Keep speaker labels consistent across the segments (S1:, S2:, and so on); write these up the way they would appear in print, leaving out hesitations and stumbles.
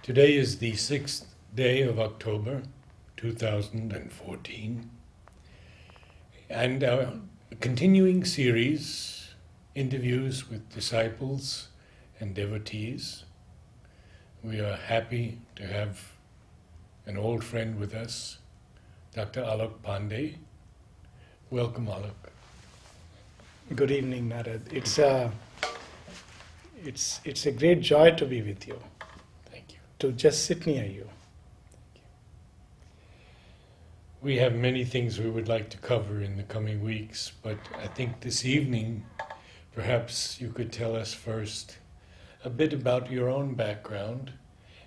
S1: Today is the 6th day of October 2014, and our continuing series, interviews with disciples and devotees. We are happy to have an old friend with us, Dr. Alok Pandey. Welcome, Alok.
S2: Good evening, Narad. It's a great joy to be with you,
S1: Thank you.
S2: to just sit near you.
S1: We have many things we would like to cover in the coming weeks, but I think this evening, perhaps you could tell us first a bit about your own background,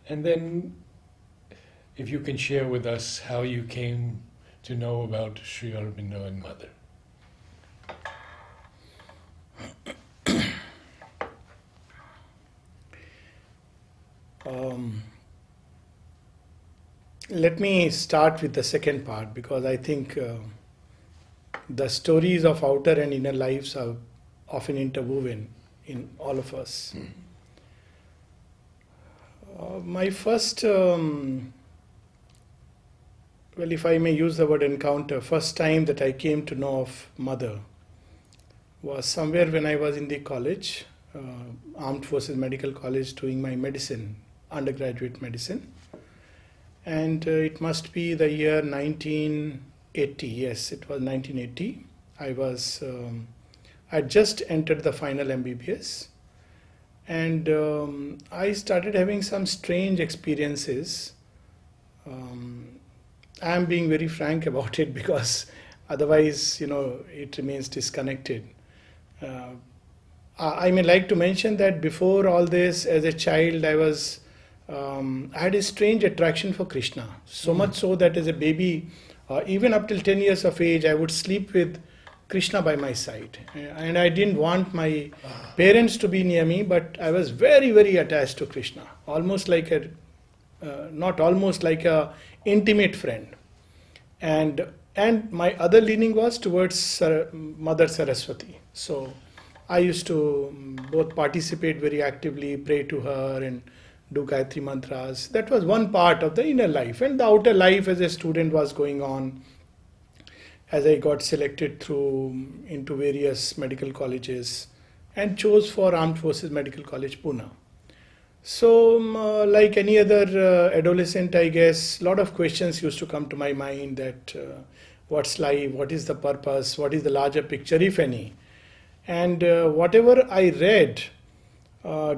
S1: and then if you can share with us how you came to know about Sri Aurobindo and Mother.
S2: Let me start with the second part because I think the stories of outer and inner lives are often interwoven in all of us. My first, if I may use the word encounter, first time that I came to know of Mother was somewhere when I was in the college, Armed Forces Medical College, doing my medicine, undergraduate medicine. And it must be the year 1980. Yes, it was 1980. I just entered the final MBBS, and I started having some strange experiences. I am being very frank about it because otherwise, it remains disconnected. I may like to mention that before all this, as a child, I had a strange attraction for Krishna. So much so that as a baby, even up till 10 years of age, I would sleep with Krishna by my side. And I didn't want my parents to be near me, but I was very, very attached to Krishna. Not almost like a intimate friend. And my other leaning was towards Mother Saraswati. So I used to both participate very actively, pray to her and do Gayatri mantras. That was one part of the inner life. And the outer life as a student was going on as I got selected into various medical colleges and chose for Armed Forces Medical College, Pune. So like any other adolescent, I guess, a lot of questions used to come to my mind that what's life, what is the purpose, what is the larger picture, if any. And whatever I read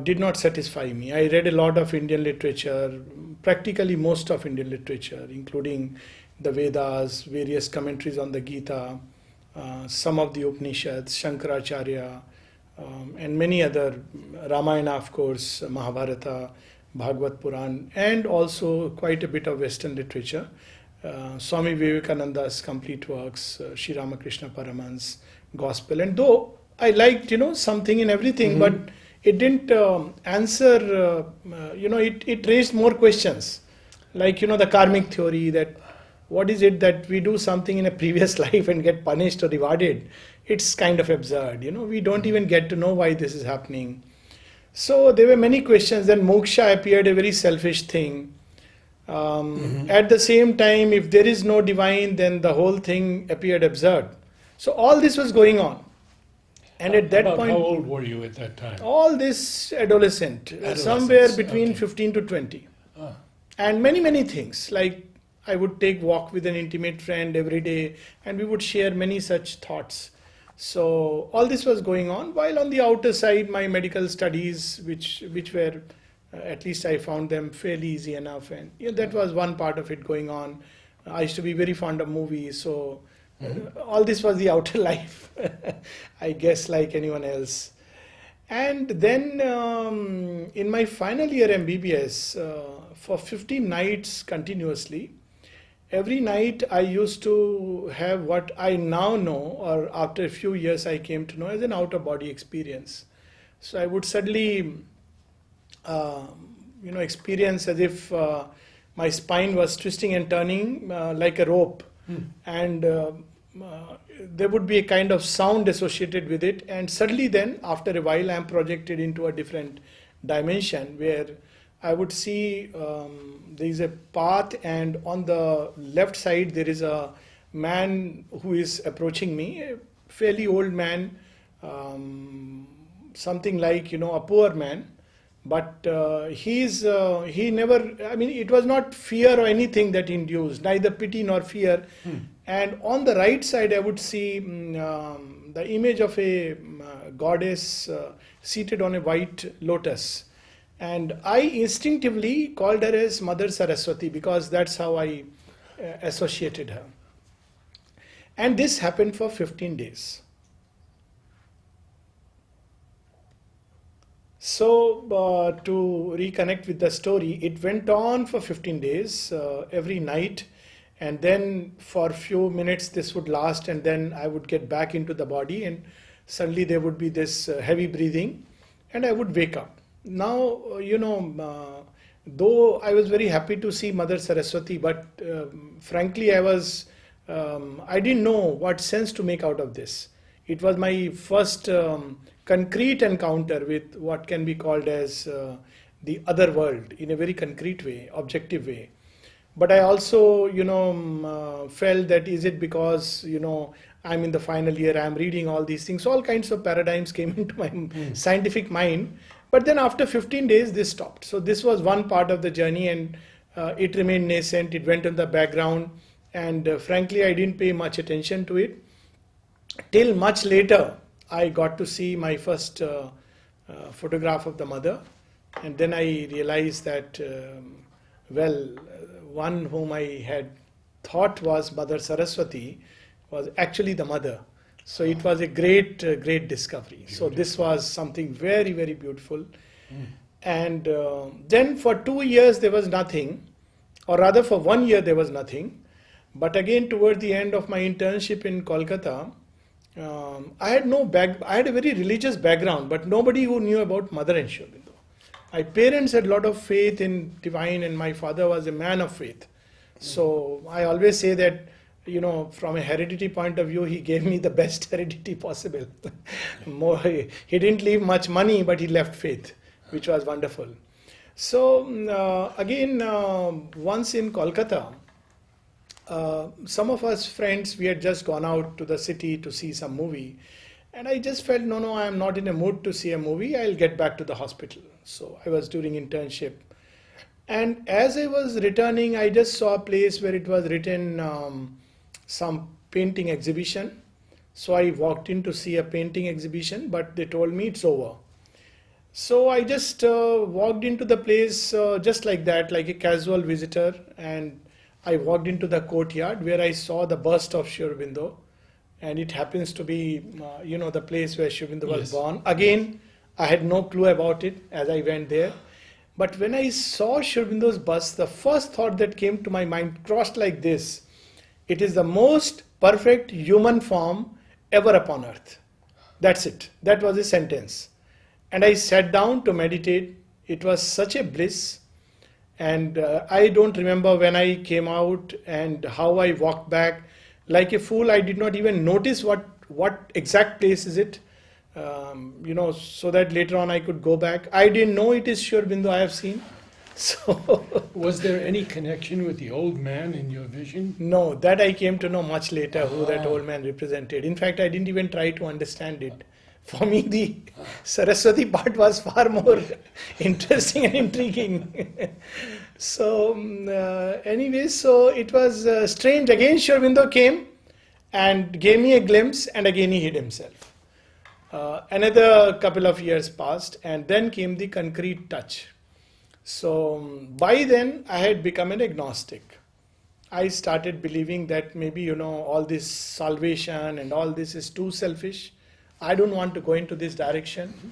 S2: did not satisfy me. I read a lot of Indian literature, practically most of Indian literature, including the Vedas, various commentaries on the Gita, some of the Upanishads, Shankaracharya, and many other, Ramayana of course, Mahabharata, Bhagavad Puran, and also quite a bit of Western literature. Swami Vivekananda's complete works, Sri Ramakrishna Paramahans, Gospel. And though I liked, something in everything, but it didn't answer, it raised more questions. Like, the karmic theory that what is it that we do something in a previous life and get punished or rewarded? It's kind of absurd, we don't even get to know why this is happening. So there were many questions. Then moksha appeared a very selfish thing. At the same time, if there is no divine, then the whole thing appeared absurd. So all this was going on. And at that point,
S1: how old were you at that time?
S2: all this adolescent, somewhere between 15 to 20. And many, many things. Like I would take walk with an intimate friend every day and we would share many such thoughts. So all this was going on, while on the outer side, my medical studies, which were, at least I found them fairly easy enough. And that was one part of it going on. I used to be very fond of movies, so all this was the outer life, I guess, like anyone else. And then in my final year MBBS, for 15 nights continuously, every night I used to have what I now know, or after a few years I came to know, as an outer body experience. So I would suddenly, experience as if my spine was twisting and turning like a rope. And there would be a kind of sound associated with it, and suddenly then after a while I am projected into a different dimension where I would see there is a path, and on the left side there is a man who is approaching me, a fairly old man, something like, a poor man. But he never, I mean, it was not fear or anything that induced, neither pity nor fear. And on the right side, I would see the image of a goddess seated on a white lotus. And I instinctively called her as Mother Saraswati because that's how I associated her. And this happened for 15 days. So, to reconnect with the story, it went on for 15 days, every night, and then for a few minutes this would last, and then I would get back into the body, and suddenly there would be this heavy breathing, and I would wake up. Now, though I was very happy to see Mother Saraswati, but frankly, I didn't know what sense to make out of this. It was my first concrete encounter with what can be called as the other world in a very concrete way, objective way. But I also, felt that is it because, I'm in the final year, I'm reading all these things. All kinds of paradigms came into my scientific mind. But then after 15 days, this stopped. So this was one part of the journey, and it remained nascent. It went in the background. And frankly, I didn't pay much attention to it. Till much later, I got to see my first photograph of the mother, and then I realized that, one whom I had thought was Mother Saraswati was actually the mother. So it was a great discovery. Beautiful. So this was something very, very beautiful. And then for 2 years there was nothing, or rather for 1 year there was nothing. But again, toward the end of my internship in Kolkata, I had a very religious background, but nobody who knew about Mother and Sri Aurobindo. My parents had a lot of faith in divine, and my father was a man of faith. So I always say that, from a heredity point of view, he gave me the best heredity possible. He didn't leave much money, but he left faith, which was wonderful. So again, once in Kolkata, some of us friends, we had just gone out to the city to see some movie, and I just felt, no, I am not in a mood to see a movie, I'll get back to the hospital. So I was doing internship, and as I was returning, I just saw a place where it was written some painting exhibition. So I walked in to see a painting exhibition, but they told me it's over. So I just walked into the place just like that, like a casual visitor, and I walked into the courtyard where I saw the bust of Sri Aurobindo, and it happens to be, the place where Sri Aurobindo was born. Again, I had no clue about it as I went there. But when I saw Sri Aurobindo's bust, the first thought that came to my mind crossed like this: it is the most perfect human form ever upon earth. That's it. That was a sentence. And I sat down to meditate. It was such a bliss. And I don't remember when I came out and how I walked back. Like a fool, I did not even notice what exact place is it, so that later on I could go back. I didn't know it is Sri Aurobindo I have seen. So
S1: was there any connection with the old man in your vision?
S2: No, that I came to know much later who that old man represented. In fact, I didn't even try to understand it. For me, the Saraswati part was far more interesting and intriguing. So anyway, so it was strange. Again, Sri Aurobindo came and gave me a glimpse, and again he hid himself. Another couple of years passed, and then came the concrete touch. So by then I had become an agnostic. I started believing that maybe, all this salvation and all this is too selfish. I don't want to go into this direction.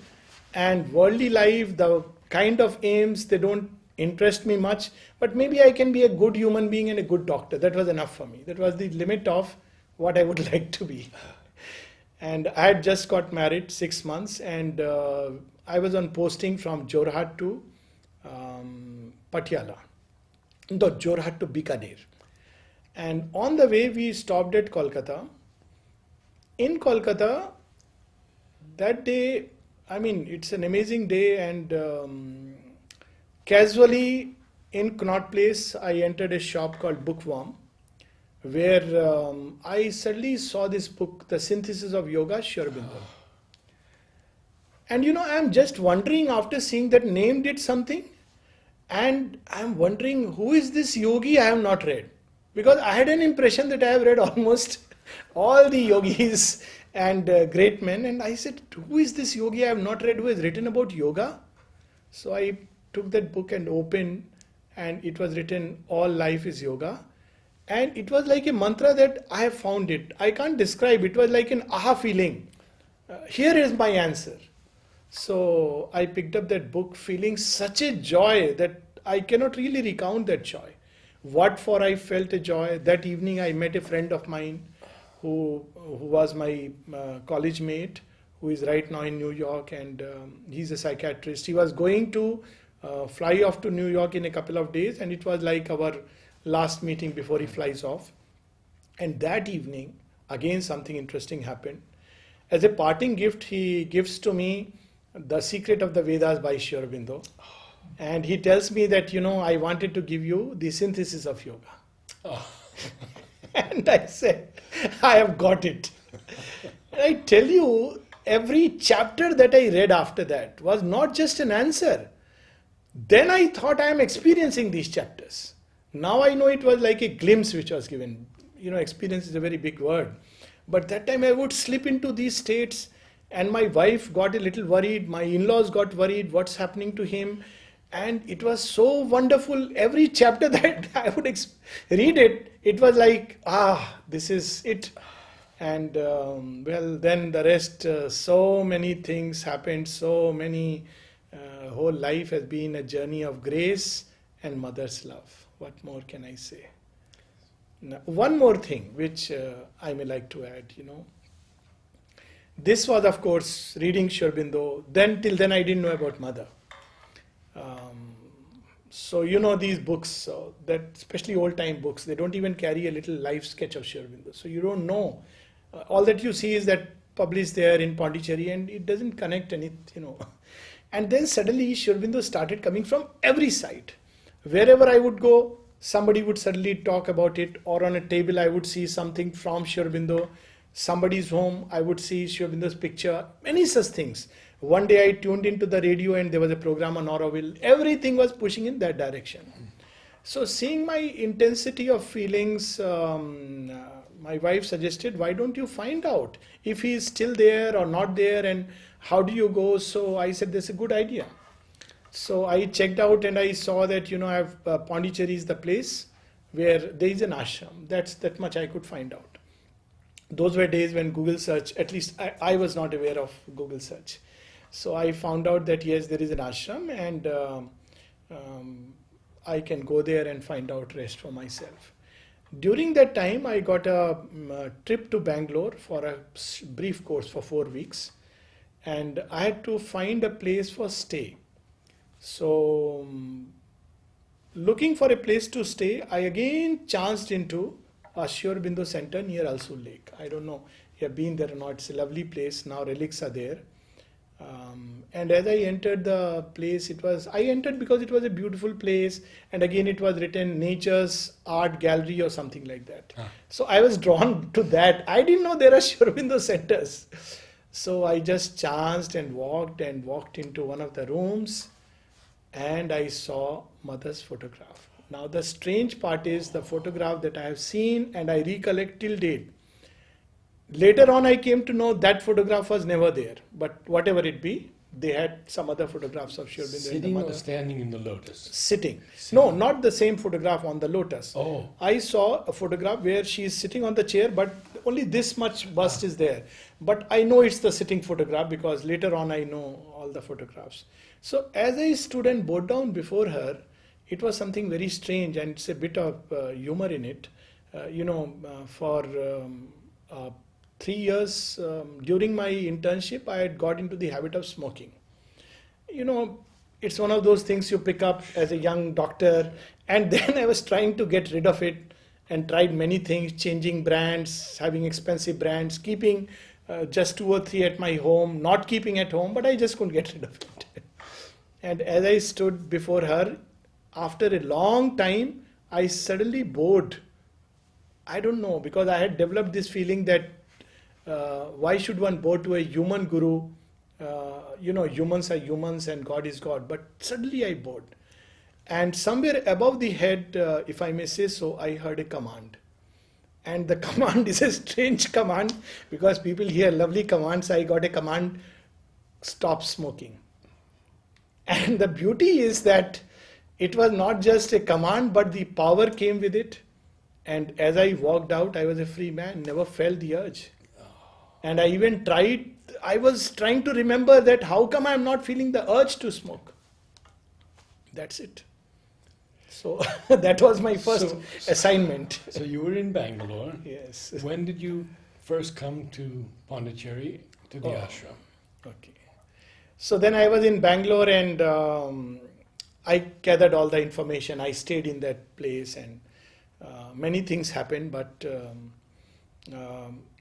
S2: And worldly life, the kind of aims, they don't interest me much. But maybe I can be a good human being and a good doctor. That was enough for me. That was the limit of what I would like to be. And I had just got married 6 months, and I was on posting from Jorhat to Patiala. No, Jorhat to Bikaner. And on the way we stopped at Kolkata. In Kolkata, that day, it's an amazing day, and casually in Connaught Place, I entered a shop called Bookworm, where I suddenly saw this book, The Synthesis of Yoga, Sri Aurobindo. And I'm just wondering, after seeing that name did something, and I'm wondering, who is this yogi I have not read? Because I had an impression that I have read almost all the yogis and great men. And I said, who is this yogi I have not read who has written about yoga? So I took that book and opened, and it was written, All Life is Yoga. And it was like a mantra that I have found it. I can't describe. It was like an aha feeling. Here is my answer. So I picked up that book feeling such a joy that I cannot really recount that joy. What for I felt a joy. That evening I met a friend of mine who was my college mate, who is right now in New York, and he's a psychiatrist. He was going to fly off to New York in a couple of days, and it was like our last meeting before he flies off. And that evening, again something interesting happened. As a parting gift, he gives to me The Secret of the Vedas by Sri Aurobindo. And he tells me that, I wanted to give you the synthesis of yoga.
S1: Oh.
S2: And I said, I have got it. And I tell you, every chapter that I read after that was not just an answer. Then I thought I am experiencing these chapters. Now I know it was like a glimpse which was given. Experience is a very big word. But that time I would slip into these states, and my wife got a little worried. My in-laws got worried. What's happening to him? And it was so wonderful. Every chapter that I would read it, it was like, this is it. And then the rest, so many things happened. So many, whole life has been a journey of grace and mother's love. What more can I say? Now, one more thing which I may like to add, This was, of course, reading Sri Aurobindo. Till then I didn't know about mother. So these books, that especially old time books, they don't even carry a little life sketch of Sri Aurobindo. So you don't know. All that you see is that published there in Pondicherry, and it doesn't connect anything, And then suddenly Sri Aurobindo started coming from every side. Wherever I would go, somebody would suddenly talk about it, or on a table I would see something from Sri Aurobindo. Somebody's home, I would see Sri Aurobindo's picture, many such things. One day I tuned into the radio and there was a program on Auroville. Everything was pushing in that direction. So seeing my intensity of feelings, my wife suggested, why don't you find out if he is still there or not there, and how do you go? So I said, that's a good idea. So I checked out and I saw that, I have Pondicherry is the place where there is an ashram. That much I could find out. Those were days when Google search, at least I was not aware of Google search. So I found out that yes, there is an ashram, and I can go there and find out rest for myself. During that time, I got a trip to Bangalore for a brief course for 4 weeks, and I had to find a place for stay. So looking for a place to stay, I again chanced into a Sri Aurobindo center near Alsul Lake. I don't know if you have been there or not. It's a lovely place. Now relics are there. And as I entered the place, I entered because it was a beautiful place, and again it was written Nature's Art Gallery or something like that. So I was drawn to that. I didn't know there are Sri Aurobindo centers. So I just chanced and walked into one of the rooms, and I saw mother's photograph. Now the strange part is the photograph that I have seen and I recollect till date. Later on I came to know that photograph was never there, but whatever it be, they had some other photographs of Sri Aurobindo.
S1: Sitting or standing in the lotus?
S2: Sitting. No, not the same photograph on the lotus.
S1: Oh.
S2: I saw a photograph where she is sitting on the chair, but only this much bust is there. But I know it's the sitting photograph because later on I know all the photographs. So as I stood and bowed down before her, it was something very strange, and it's a bit of humor in it. For 3 years during my internship, I had got into the habit of smoking. It's one of those things you pick up as a young doctor, and then I was trying to get rid of it and tried many things, changing brands, having expensive brands, keeping just 2 or 3 at my home, not keeping at home, but I just couldn't get rid of it. And as I stood before her, after a long time, I suddenly bowed. I don't know, because I had developed this feeling that why should one bow to a human guru? Humans are humans and God is God. But suddenly I bowed. And somewhere above the head, if I may say so, I heard a command. And the command is a strange command, because people hear lovely commands. I got a command, stop smoking. And the beauty is that it was not just a command, but the power came with it. And as I walked out, I was a free man, never felt the urge. And I was trying to remember that how come I'm not feeling the urge to smoke. That's it. So that was my first assignment.
S1: So you were in Bangalore.
S2: Yes.
S1: When did you first come to Pondicherry, to the ashram?
S2: Okay. So then I was in Bangalore, and I gathered all the information. I stayed in that place, and many things happened, but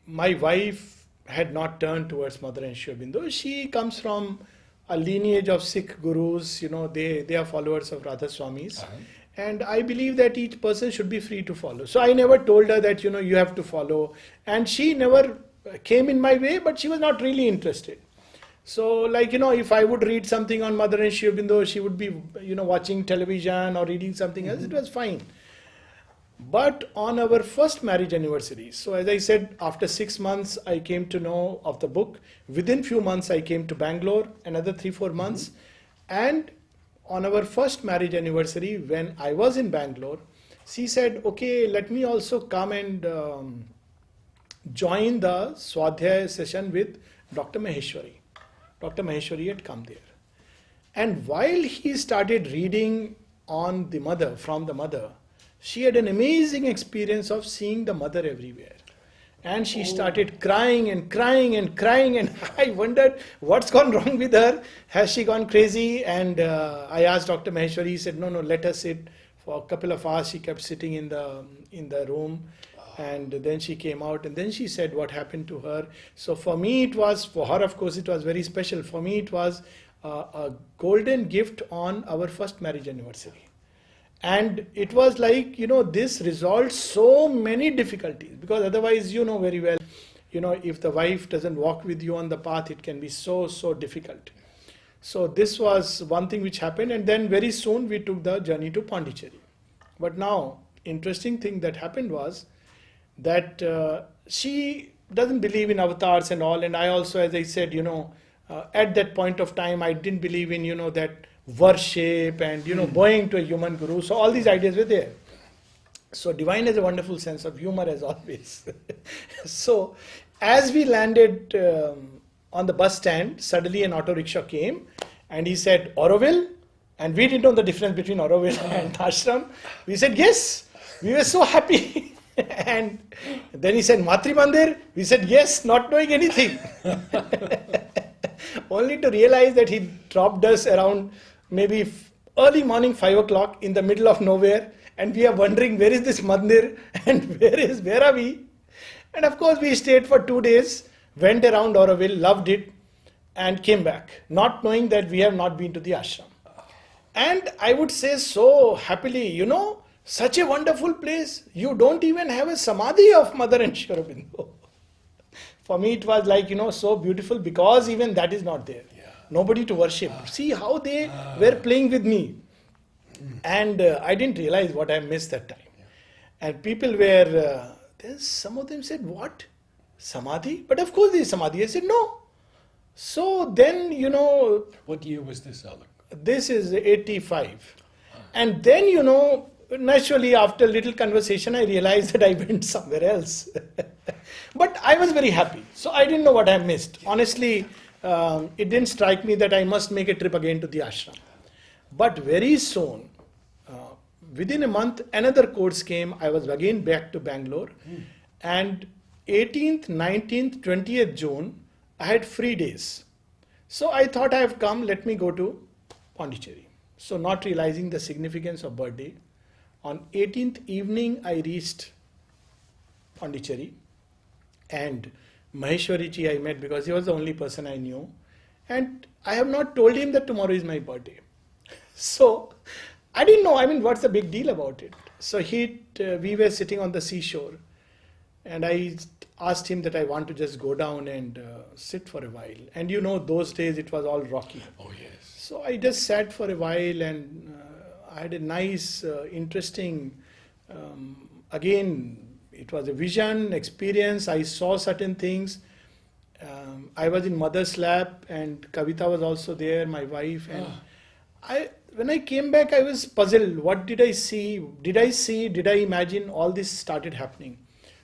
S2: my wife had not turned towards Mother and Sri Aurobindo. She comes from a lineage of Sikh gurus. They are followers of Radha Swamis.
S1: Uh-huh.
S2: And I believe that each person should be free to follow. So I never told her that, you have to follow. And she never came in my way, but she was not really interested. So if I would read something on Mother and Sri Aurobindo, she would be, watching television or reading something else. It was fine. But on our first marriage anniversary, so as I said, after 6 months, I came to know of the book. Within few months, I came to Bangalore, another 3-4 months. And on our first marriage anniversary, when I was in Bangalore, she said, okay, let me also come and join the Swadhyaya session with Dr. Maheshwari. Dr. Maheshwari had come there. And while he started reading on the mother, from the mother, she had an amazing experience of seeing the mother everywhere. And she started crying and crying and crying, and I wondered what's gone wrong with her. Has she gone crazy? And I asked Dr. Maheshwari. He said, no, let her sit. For a couple of hours, she kept sitting in the room, and then she came out, and then she said what happened to her. So for me, for her, of course, it was very special. For me, it was a golden gift on our first marriage anniversary. And it was like, this resolved so many difficulties, because otherwise, very well, if the wife doesn't walk with you on the path, it can be so difficult. So this was one thing which happened, and then very soon we took the journey to Pondicherry. But now, interesting thing that happened was that she doesn't believe in avatars and all, and I also, as I said, at that point of time, I didn't believe in, that worship and bowing to a human guru. So all these ideas were there. So divine has a wonderful sense of humor, as always. So as we landed on the bus stand, suddenly an auto rickshaw came, and he said, Auroville? And we didn't know the difference between Auroville and ashram. We said yes. We were so happy. And then he said, Matri Mandir? We said yes, not knowing anything. Only to realize that he dropped us around maybe early morning 5 o'clock in the middle of nowhere, and we are wondering where is this mandir and where are we? And of course we stayed for 2 days, went around Auroville, loved it, and came back, not knowing that we have not been to the ashram. And I would say so happily, such a wonderful place. You don't even have a samadhi of Mother and Sri Aurobindo. For me it was like, so beautiful, because even that is not there. Nobody to worship. See how they were playing with me. And I didn't realize what I missed that time. And people were, some of them said, what? Samadhi? But of course there is Samadhi. I said, no. So then,
S1: What year was this, Alok?
S2: This is 85. And then, naturally after a little conversation, I realized that I went somewhere else. But I was very happy. So I didn't know what I missed. Honestly, it didn't strike me that I must make a trip again to the ashram. But very soon, within a month, another course came. I was again back to Bangalore. And 18th, 19th, 20th June, I had free days. So I thought I have come, let me go to Pondicherry. So not realizing the significance of birthday, on 18th evening, I reached Pondicherry. And Maheshwari ji I met because he was the only person I knew. And I have not told him that tomorrow is my birthday. So I didn't know, I mean, what's the big deal about it? So we were sitting on the seashore, and I asked him that I want to just go down and sit for a while. And those days it was all rocky.
S1: Oh, yes.
S2: So I just sat for a while, and I had a nice, interesting, again, it was a vision, experience. I saw certain things. I was in mother's lap, and Kavita was also there, my wife. And when I came back, I was puzzled. What did I see? Did I imagine? All this started happening.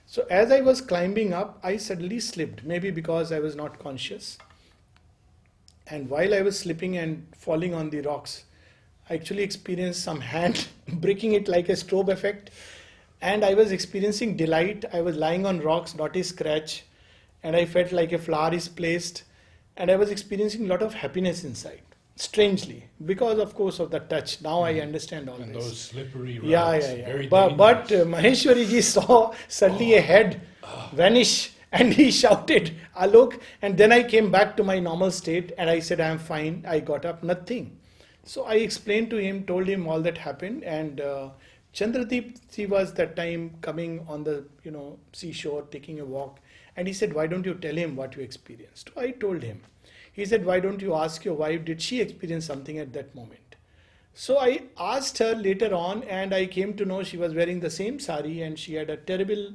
S2: So as I was climbing up, I suddenly slipped, maybe because I was not conscious. And while I was slipping and falling on the rocks, I actually experienced some hand breaking it like a strobe effect. And I was experiencing delight. I was lying on rocks, not a scratch. And I felt like a flower is placed. And I was experiencing a lot of happiness inside, strangely, because of course of the touch. Now I understand all
S1: And
S2: this.
S1: those slippery rocks.
S2: Yeah.
S1: Very
S2: But
S1: dangerous.
S2: Maheshwari ji saw suddenly a head vanish, and he shouted, Alok. And then I came back to my normal state, and I said, I am fine. I got up, nothing. So I explained to him, told him all that happened. And Chandradeep, he was that time coming on the seashore, taking a walk. And he said, why don't you tell him what you experienced? I told him. He said, why don't you ask your wife, did she experience something at that moment? So I asked her later on, and I came to know she was wearing the same sari, and she had a terrible,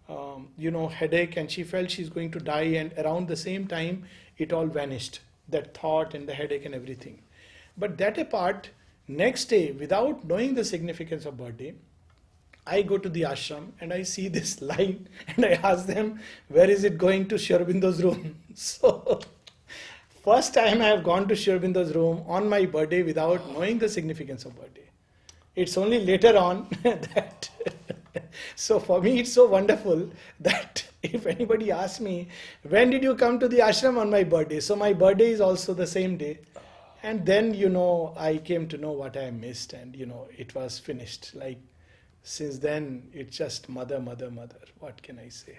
S2: headache, and she felt she's going to die. And around the same time, it all vanished, that thought and the headache and everything. But that apart, next day, without knowing the significance of birthday, I go to the ashram and I see this line, and I ask them, where is it going to Sri Aurobindo's room? So first time I have gone to Sri Aurobindo's room on my birthday without knowing the significance of birthday. It's only later on that. So for me, it's so wonderful that if anybody asks me, when did you come to the ashram on my birthday? So my birthday is also the same day. And then, I came to know what I missed, and, it was finished. Like, since then, it's just mother, mother, mother. What can I say?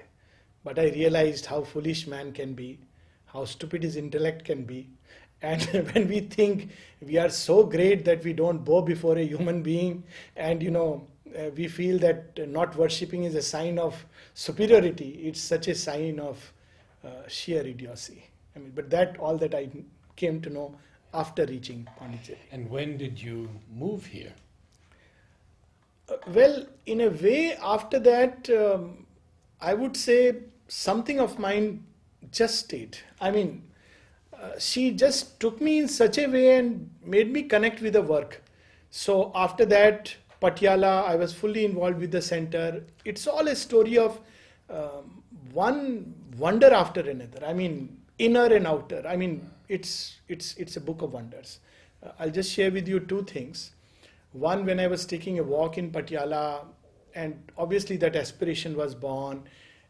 S2: But I realized how foolish man can be, how stupid his intellect can be. And when we think we are so great that we don't bow before a human being, and, we feel that not worshipping is a sign of superiority, it's such a sign of sheer idiocy. I mean, but all that I came to know after reaching Pondicherry.
S1: And when did you move here?
S2: Well, in a way, after that, I would say something of mine just stayed. I mean, she just took me in such a way and made me connect with the work. So after that, Patiala, I was fully involved with the center. It's all a story of one wonder after another. I mean, inner and outer. I mean, it's a book of wonders. I'll just share with you two things. One, when I was taking a walk in Patiala, and obviously that aspiration was born,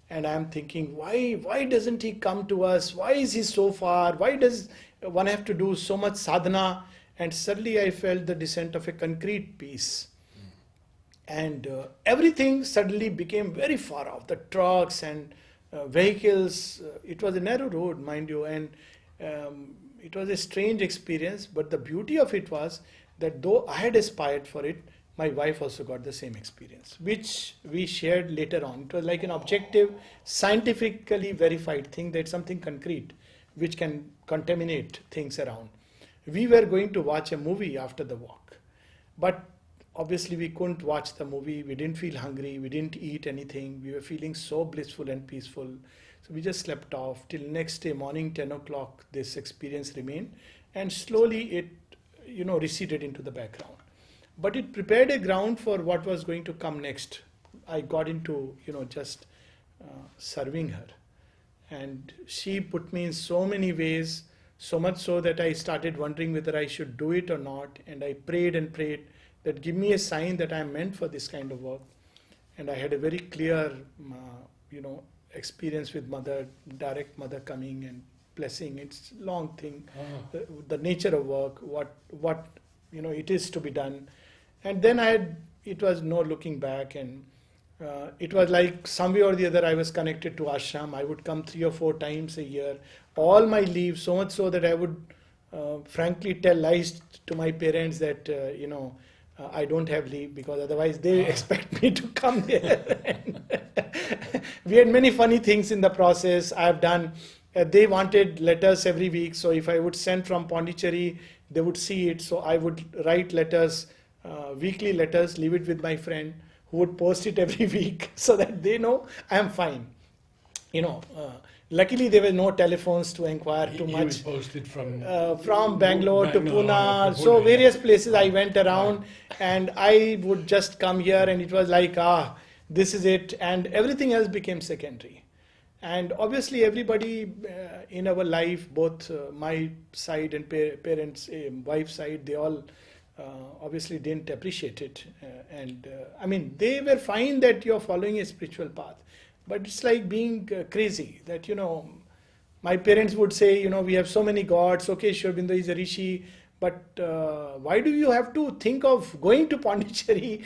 S2: and I'm thinking, why doesn't he come to us? Why is he so far? Why does one have to do so much sadhana? And suddenly I felt the descent of a concrete piece. And everything suddenly became very far off. The trucks and vehicles, it was a narrow road, mind you, and it was a strange experience. But the beauty of it was that though I had aspired for it, my wife also got the same experience, which we shared later on. It was like an objective, scientifically verified thing, that something concrete which can contaminate things around. We were going to watch a movie after the walk, but obviously we couldn't watch the movie. We didn't feel hungry. We didn't eat anything. We were feeling so blissful and peaceful. So we just slept off till next day morning, 10 o'clock, this experience remained, and slowly it, receded into the background. But it prepared a ground for what was going to come next. I got into, just serving her. And she put me in so many ways, so much so that I started wondering whether I should do it or not. And I prayed and prayed that give me a sign that I am meant for this kind of work. And I had a very clear, experience with mother, direct mother coming and blessing. It's a long thing. The nature of work, what it is to be done. And then it was no looking back, and it was like some way or the other I was connected to ashram. I would come 3 or 4 times a year, all my leave, so much so that I would frankly tell lies to my parents that, I don't have leave, because otherwise they expect me to come there. We had many funny things in the process. I have done, they wanted letters every week. So if I would send from Pondicherry, they would see it. So I would write letters, weekly letters, leave it with my friend who would post it every week so that they know I am fine. Luckily there were no telephones to inquire too
S1: He
S2: much.
S1: was posted
S2: From Bangalore to Pune, so
S1: Pune,
S2: various
S1: yeah.
S2: places I went around, and I would just come here, and it was like, this is it, and everything else became secondary. And obviously everybody in our life, both my side and parents, wife's side, they all obviously didn't appreciate it. They were fine that you're following a spiritual path, but it's like being crazy that, my parents would say, we have so many gods. Okay, Sri Aurobindo is a rishi, but why do you have to think of going to Pondicherry,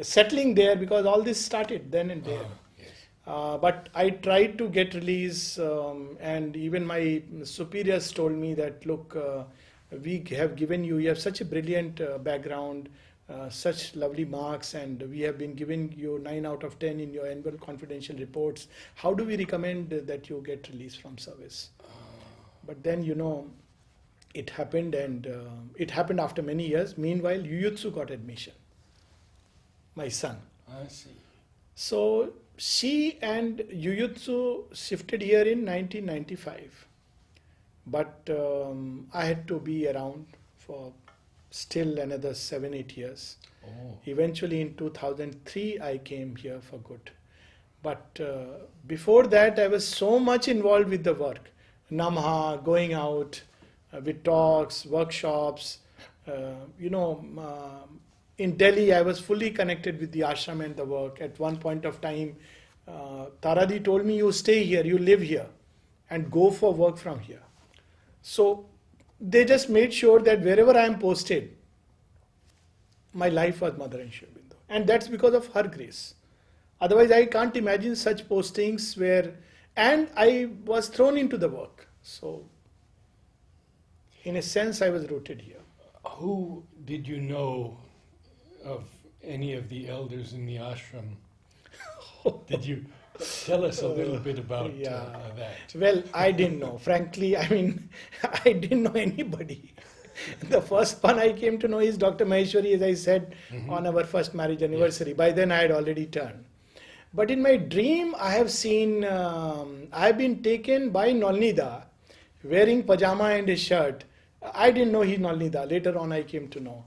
S2: settling there? Because all this started then and there.
S1: Yes.
S2: But I tried to get release, and even my superiors told me that, look, we have given you have such a brilliant background, such lovely marks, and we have been giving you 9 out of 10 in your annual confidential reports. How do we recommend that you get released from service? But then, it happened, and it happened after many years. Meanwhile, Yuyutsu got admission, my son.
S1: I see.
S2: So she and Yuyutsu shifted here in 1995. But I had to be around for still another 7-8 years.
S1: Oh.
S2: Eventually in 2003 I came here for good. But before that I was so much involved with the work. Namha, going out with talks, workshops. In Delhi I was fully connected with the ashram and the work. At one point of time, Taradi told me, you stay here, you live here, and go for work from here. So they just made sure that wherever I am posted, my life was Mother and Sri Aurobindo. And that's because of her grace. Otherwise, I can't imagine such postings where, and I was thrown into the work. So, in a sense, I was rooted here.
S1: Who did you know of any of the elders in the ashram? Did you tell us a little bit about that?
S2: Well, I didn't know. Frankly, I didn't know anybody. The first one I came to know is Dr. Maheshwari, as I said, on our first marriage anniversary. Yes. By then I had already turned. But in my dream, I have seen, I have been taken by Nolnida, wearing pajama and a shirt. I didn't know he's Nolnida. Later on I came to know.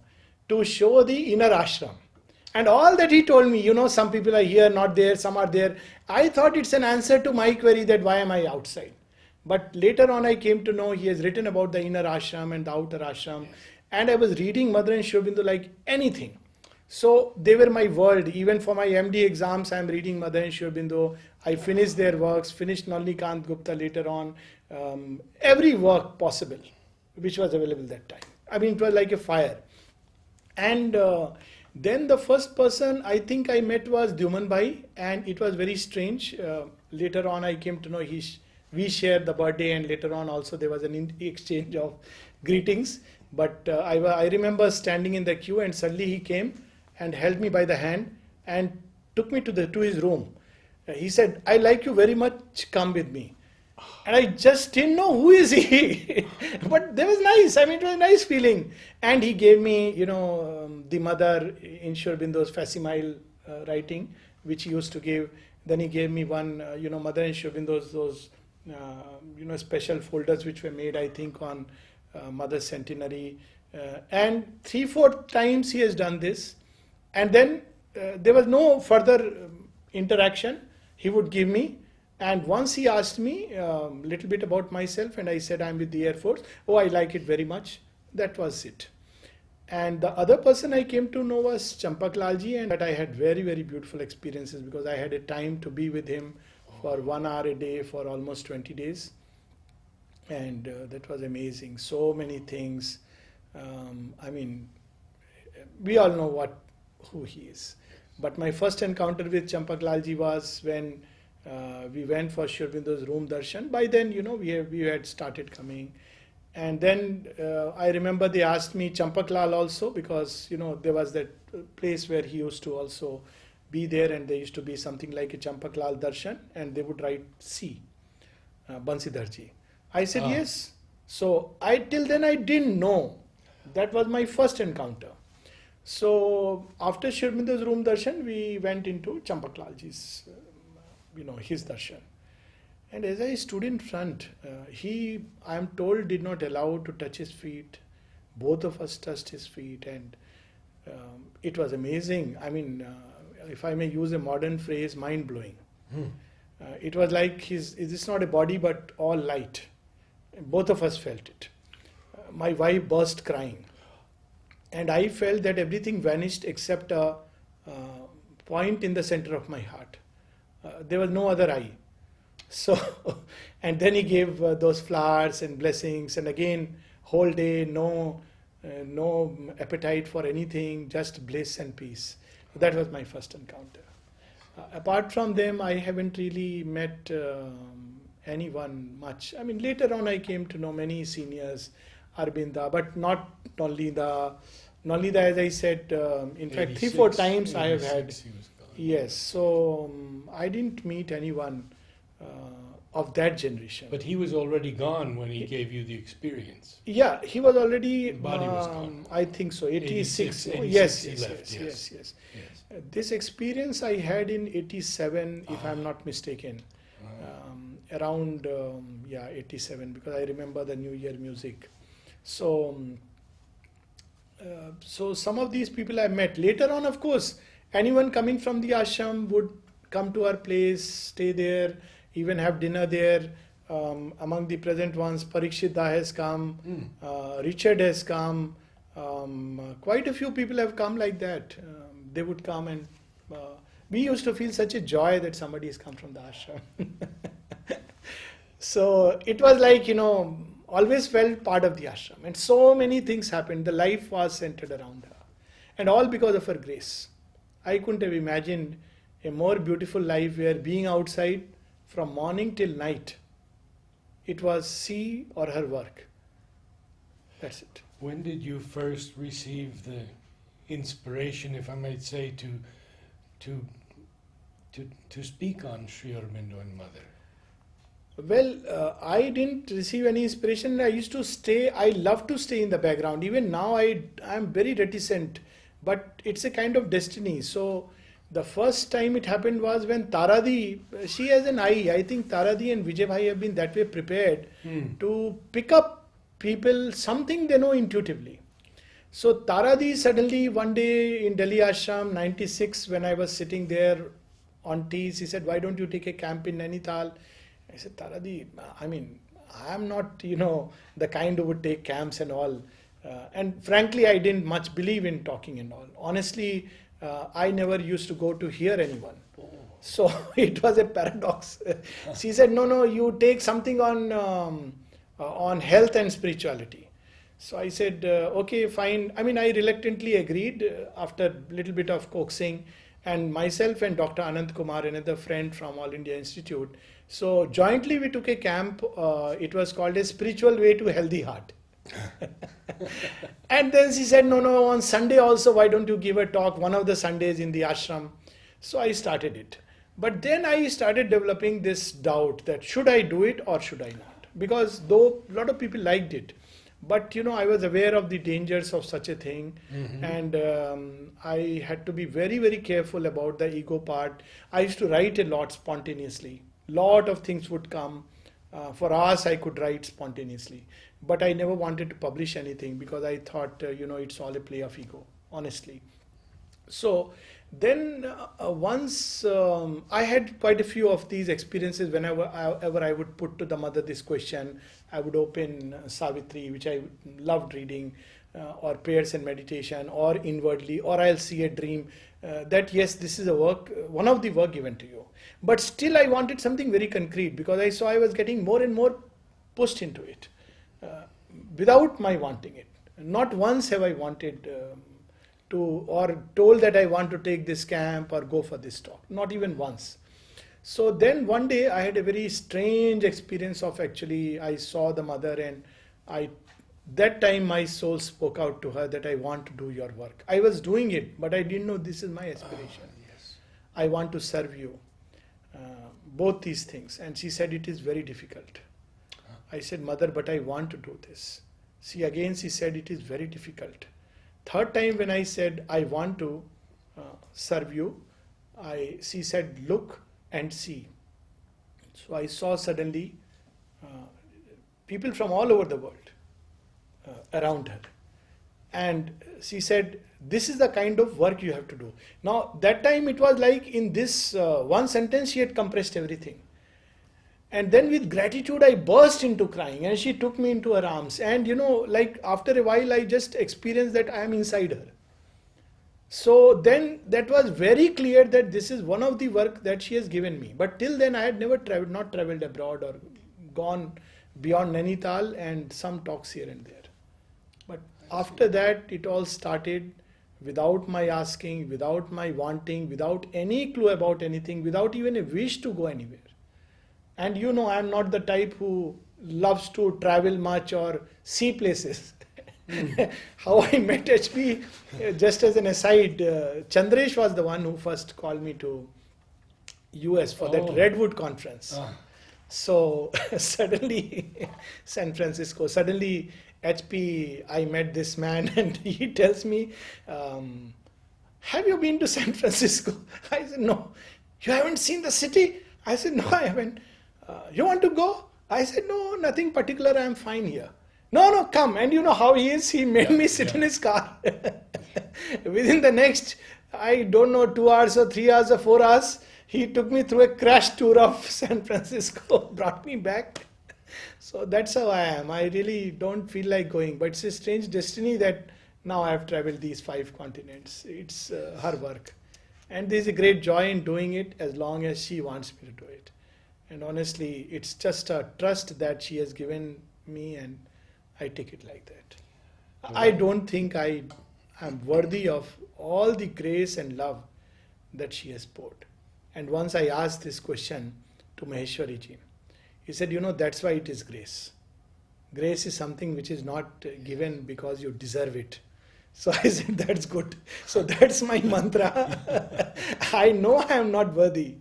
S2: To show the inner ashram. And all that he told me, some people are here, not there, some are there. I thought it's an answer to my query that why am I outside? But later on I came to know he has written about the inner ashram and the outer ashram. Yes. And I was reading Mother and Sri Aurobindo like anything. So they were my world. Even for my MD exams, I am reading Mother and Sri Aurobindo. I finished their works, finished Nalnikant Gupta later on. Every work possible, which was available that time. It was like a fire. And then the first person I think I met was Dyuman Bhai, and it was very strange. Later on I came to know we shared the birthday, and later on also there was an exchange of greetings. But I remember standing in the queue, and suddenly he came and held me by the hand and took me to his room. He said, "I like you very much, come with me." And I just didn't know who is he. But that was nice. It was a nice feeling. And he gave me, the Mother in Sri Aurobindo's facsimile writing, which he used to give. Then he gave me one, Mother in Sri Aurobindo's, those, special folders which were made, I think, on Mother's centenary. And 3-4 times he has done this. And then there was no further interaction. He would give me. And once he asked me a little bit about myself, and I said I'm with the Air Force. Oh, I like it very much. That was it. And the other person I came to know was Champak Lalji, and that I had very, very beautiful experiences because I had a time to be with him for 1 hour a day for almost 20 days. And that was amazing. So many things. We all know who he is. But my first encounter with Champak Lalji was when we went for Sri Aurobindo's room darshan. By then, we had started coming. And then I remember they asked me Champaklal also, because there was that place where he used to also be there, and there used to be something like a Champaklal darshan, and they would write C, Bansidharji. I said yes. So till then I didn't know. That was my first encounter. So after Shirminder's room darshan, we went into Champaklalji's, his darshan. And as I stood in front, he, I am told, did not allow to touch his feet. Both of us touched his feet, and it was amazing. I mean, if I may use a modern phrase, mind blowing. It was like it's not a body but all light. Both of us felt it. My wife burst crying, and I felt that everything vanished except a point in the center of my heart. There was no other eye. So, and then he gave those flowers and blessings, and again, whole day, no appetite for anything, just bliss and peace. That was my first encounter. Apart from them, I haven't really met anyone much. I mean, later on, I came to know many seniors, Arbinda, but not Nolida, as I said, in fact, 3-4 times I have had. Yes, so I didn't meet anyone of that generation.
S1: But he was already gone when he gave you the experience.
S2: Yeah, he was already.
S1: The body was gone.
S2: I think so. 86.
S1: 86
S2: Yes. This experience I had in 87, if I'm not mistaken. Around 87, because I remember the New Year music. So some of these people I met later on. Of course, anyone coming from the ashram would come to our place, stay there, even have dinner there. Among the present ones, Parikshit Da has come, Richard has come, quite a few people have come like that. They would come, and we used to feel such a joy that somebody has come from the ashram. So it was like, always felt part of the ashram. And so many things happened. The life was centered around her. And all because of her grace. I couldn't have imagined a more beautiful life where being outside from morning till night, it was she or her work. That's it.
S1: When did you first receive the inspiration, if I might say, to speak on Sri Aurobindo and Mother?
S2: Well, I didn't receive any inspiration. I used to stay, I love to stay in the background. Even now I'm very reticent, but it's a kind of destiny. So the first time it happened was when Taradi, she has an eye. I think Taradi and Vijay Bhai have been that way prepared to pick up people, something they know intuitively. So Taradi suddenly one day in Delhi Ashram, 96, when I was sitting there on teas, he said, why don't you take a camp in Nainital? I said, Taradi, I mean, I am not, the kind who would take camps and all. And frankly, I didn't much believe in talking and all. Honestly, I never used to go to hear anyone. So it was a paradox. She said, no, you take something on health and spirituality. So I said, okay, fine. I mean, I reluctantly agreed after a little bit of coaxing. And myself and Dr. Anand Kumar, another friend from All India Institute. So jointly we took a camp. It was called a spiritual way to healthy heart. And then she said, no, on Sunday also, why don't you give a talk one of the Sundays in the ashram? So I started it. But then I started developing this doubt that should I do it or should I not? Because though a lot of people liked it, but I was aware of the dangers of such a thing, and I had to be very, very careful about the ego part. I used to write a lot spontaneously. Lot of things would come. For hours I could write spontaneously, but I never wanted to publish anything because I thought, it's all a play of ego, honestly. So then once I had quite a few of these experiences. Whenever I would put to the mother this question, I would open Savitri, which I loved reading, or prayers and meditation, or inwardly, or I'll see a dream that yes, this is a work, one of the work given to you. But still I wanted something very concrete because I saw I was getting more and more pushed into it without my wanting it. Not once have I wanted to or told that I want to take this camp or go for this talk. Not even once. So then one day I had a very strange experience of actually I saw the mother and I that time my soul spoke out to her that I want to do your work. I was doing it, but I didn't know this is my aspiration.
S1: Yes.
S2: I want to serve you. Both these things. And she said, it is very difficult. I said, Mother, but I want to do this. She said, it is very difficult. Third time when I said, I want to serve you, she said, look and see. So I saw suddenly people from all over the world around her. And she said, this is the kind of work you have to do. Now, that time it was like in this one sentence, she had compressed everything. And then with gratitude, I burst into crying and she took me into her arms. And like after a while, I just experienced that I am inside her. So then that was very clear that this is one of the work that she has given me. But till then I had never not traveled abroad or gone beyond Nainital and some talks here and there. But after that, it all started without my asking, without my wanting, without any clue about anything, without even a wish to go anywhere. And I am not the type who loves to travel much or see places. How I met HP, just as an aside, Chandresh was the one who first called me to US for that Redwood conference. So suddenly, San Francisco, suddenly HP, I met this man and he tells me, have you been to San Francisco? I said, no. You haven't seen the city? I said, no, I haven't. You want to go? I said, no, nothing particular, I am fine here. No, come. And you know how he is, he made me sit in his car. Within the next, I don't know, 2 hours or 3 hours or 4 hours, he took me through a crash tour of San Francisco, brought me back. So that's how I am. I really don't feel like going, but it's a strange destiny that now I have traveled these 5 continents. It's her work. And there's a great joy in doing it as long as she wants me to do it. And honestly, it's just a trust that she has given me and I take it like that. I don't think I am worthy of all the grace and love that she has poured. And once I asked this question to Maheshwari ji, he said, that's why it is grace. Grace is something which is not given because you deserve it. So I said, that's good. So that's my mantra. I know I am not worthy,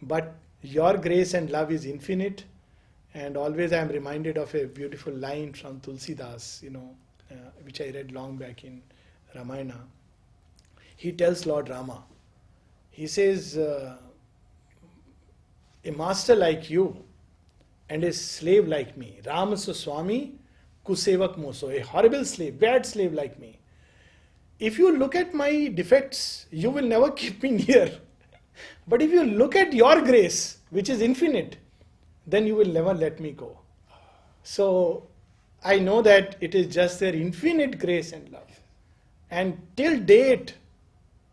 S2: but your grace and love is infinite. And always I am reminded of a beautiful line from Tulsidas, which I read long back in Ramayana. He tells Lord Rama, he says, a master like you and a slave like me, Rama so Swami, Kusevak Moso, a horrible slave, bad slave like me. If you look at my defects, you will never keep me near. But if you look at your grace, which is infinite, then you will never let me go. So I know that it is just their infinite grace and love. And till date,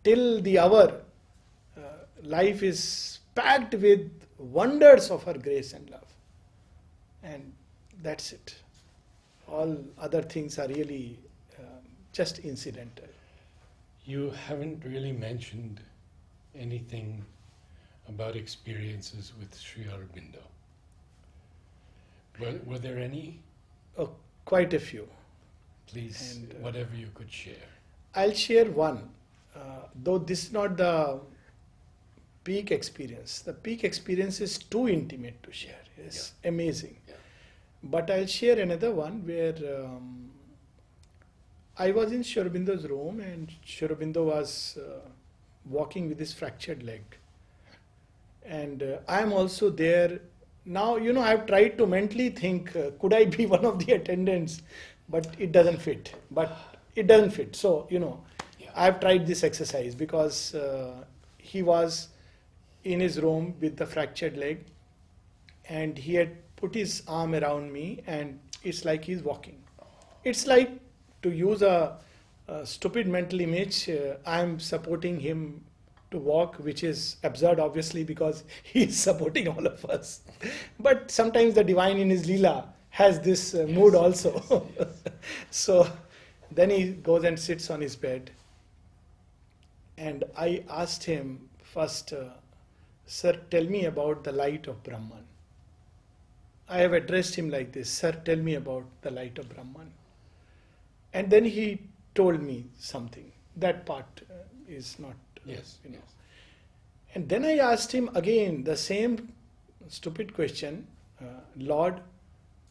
S2: till the hour, life is packed with wonders of her grace and love. And that's it. All other things are really just incidental.
S1: You haven't really mentioned anything about experiences with Sri Aurobindo. Were there any?
S2: Oh, quite a few.
S1: Please,
S2: And,
S1: whatever you could share.
S2: I'll share one, though this is not the peak experience. The peak experience is too intimate to share. It's amazing.
S1: Yeah.
S2: But I'll share another one where I was in Sri Aurobindo's room and Sri Aurobindo was walking with his fractured leg. And I am also there. Now, I've tried to mentally think, could I be one of the attendants? But it doesn't fit. So, I've tried this exercise because he was in his room with the fractured leg and he had put his arm around me and it's like he's walking. It's like, to use a stupid mental image, I'm supporting him to walk, which is absurd obviously because he's supporting all of us. But sometimes the divine in his Leela has this mood also. So then he goes and sits on his bed. And I asked him first, sir, tell me about the light of Brahman. I have addressed him like this, sir, tell me about the light of Brahman. And then he told me something. That part is not,
S1: Yes.
S2: you know.
S1: Yes.
S2: And then I asked him again the same stupid question, Lord,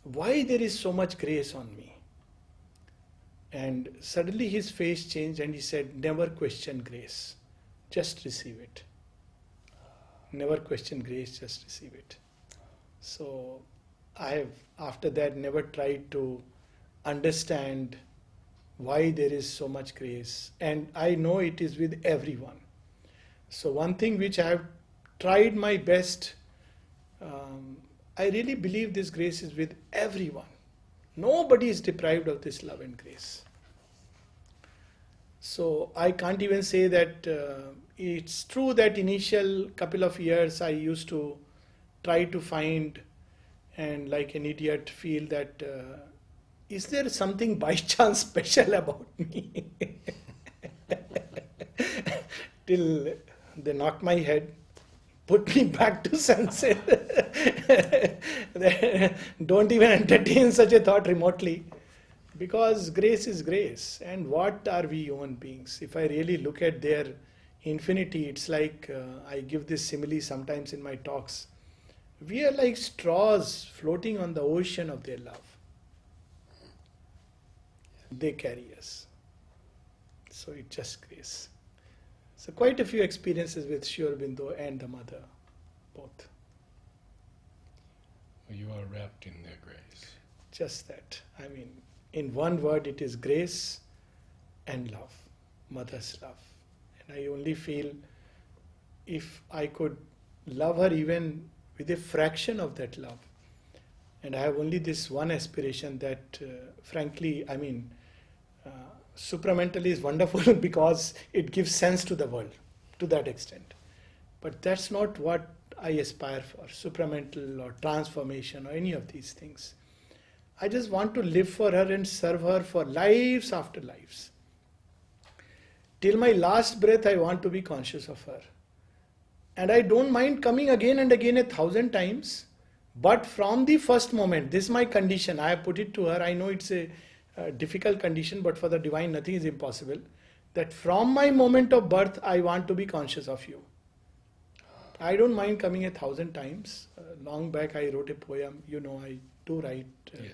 S2: why there is so much grace on me? And suddenly his face changed and he said, never question grace, just receive it. Never question grace, just receive it. So I have, after that, never tried to understand why there is so much grace. And I know it is with everyone. So one thing which I have tried my best, I really believe this grace is with everyone. Nobody is deprived of this love and grace. So I can't even say that it's true that initial couple of years I used to try to find and like an idiot feel that is there something by chance special about me? Till they knocked my head, put me back to senses. Don't even entertain such a thought remotely. Because grace is grace. And what are we human beings? If I really look at their infinity, it's like I give this simile sometimes in my talks. We are like straws floating on the ocean of their love. They carry us. So it's just grace. So quite a few experiences with Sri Aurobindo and the mother, both.
S1: Well, you are wrapped in their grace.
S2: Just that. I mean, in one word, it is grace and love, mother's love. And I only feel if I could love her even with a fraction of that love, and I have only this one aspiration that, frankly, I mean, supramental is wonderful because it gives sense to the world to that extent. But that's not what I aspire for, supramental or transformation or any of these things. I just want to live for her and serve her for lives after lives. Till my last breath, I want to be conscious of her. And I don't mind coming again and again 1,000 times. But from the first moment, this is my condition. I have put it to her. I know it's a difficult condition, but for the divine, nothing is impossible. That from my moment of birth, I want to be conscious of you. I don't mind coming 1,000 times. Long back, I wrote a poem. You know, I do write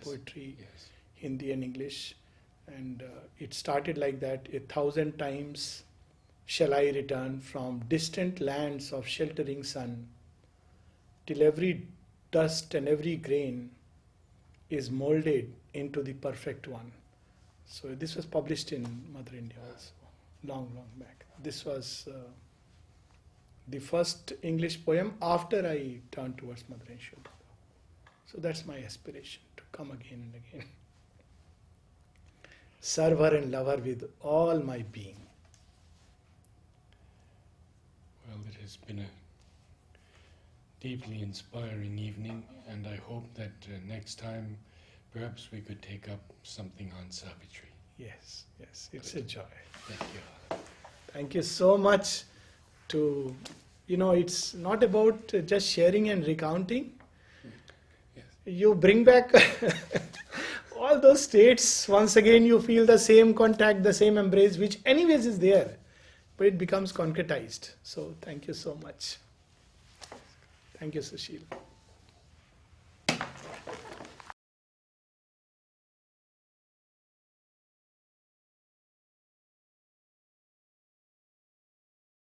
S2: poetry,
S1: Yes.
S2: Hindi and English. And it started like that. 1,000 times shall I return from distant lands of sheltering sun, till every dust and every grain is molded into the perfect one. So this was published in Mother India also, long back. This was the first English poem after I turned towards Mother India. So that's my aspiration, to come again and again. Serve her and love her with all my being.
S1: Well, it has been a deeply inspiring evening, and I hope that next time perhaps we could take up something on Savitri.
S2: Yes, it's a joy.
S1: Thank you.
S2: Thank you so much to, it's not about just sharing and recounting.
S1: Yes.
S2: You bring back all those states. Once again, you feel the same contact, the same embrace, which anyways is there, but it becomes concretized. So thank you so much. Thank you, Sushil.